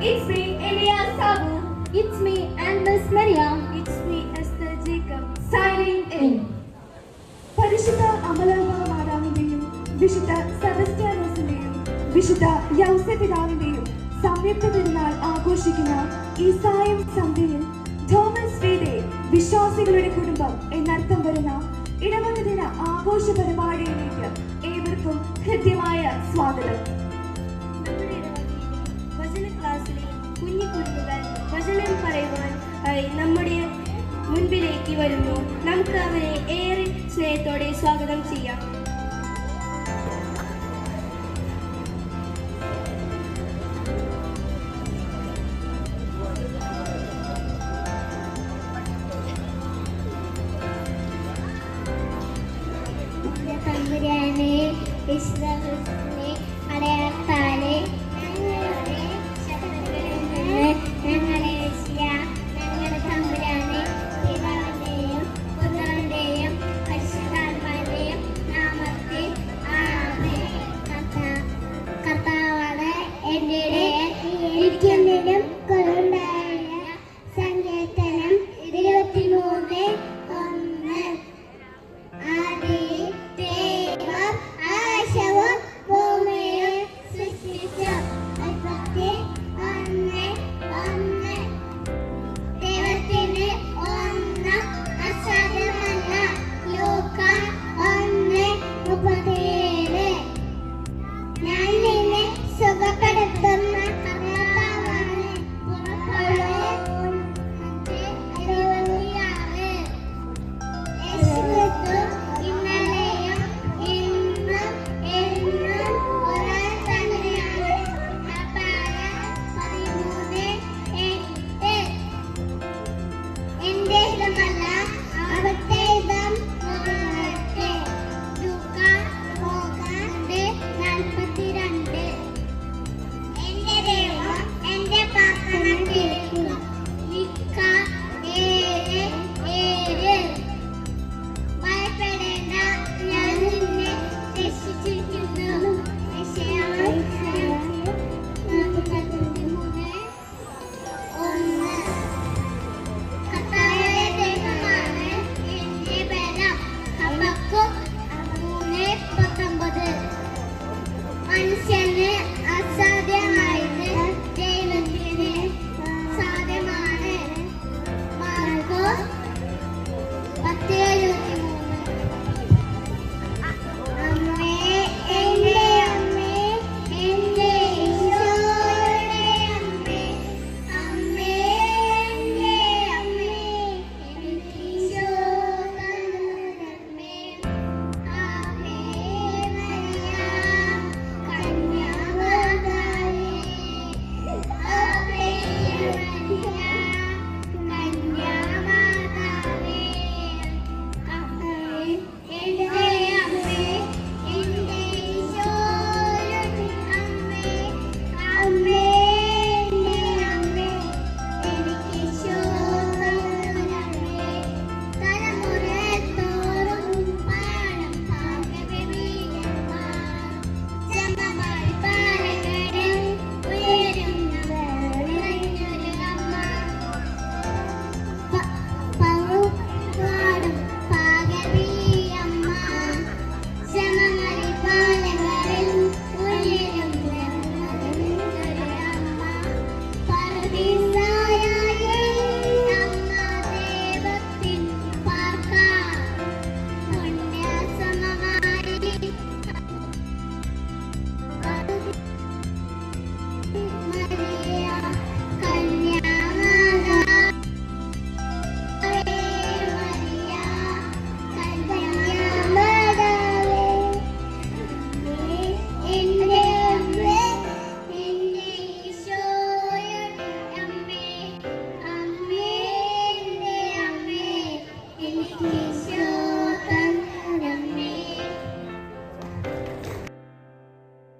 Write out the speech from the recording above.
It's me, Elias Sabu. It's me, Agnes Maria. It's me, Esther Jacob. Signing in. പരിശുദ്ധ അമലോത്ഭവ മാതാവിന്റെയും വിശുദ്ധ സെബസ്ത്യാനോസിന്റെയും വിശുദ്ധ യൗസപിതാവിന്റെയും സംയുക്ത തിരുനാൾ ആഘോഷിക്കുന്ന ഈ സായം സന്ധ്യയിൽ തോമസ് വീതേ വിശ്വാസികളുടെ കുടുംബം എന്നർത്ഥം വരുന്ന ഇടവക ദിന ആഘോഷ പരിപാടിയിലേക്ക് ഏവർക്കും ഹൃദ്യമായ സ്വാഗതം. നമ്മുടെ വചന ക്ലാസ്സിലെ കുഞ്ഞു കുരുന്നുകൾ വചനം പറയുവാൻ നമ്മുടെ മുൻപിലേക്ക് വരുന്നു. നമുക്ക് അവരെ ഏറെ സ്നേഹത്തോടെ സ്വാഗതം ചെയ്യാം. തമ്പുരാനെ ഇസ്രായേലിനെ അടയാള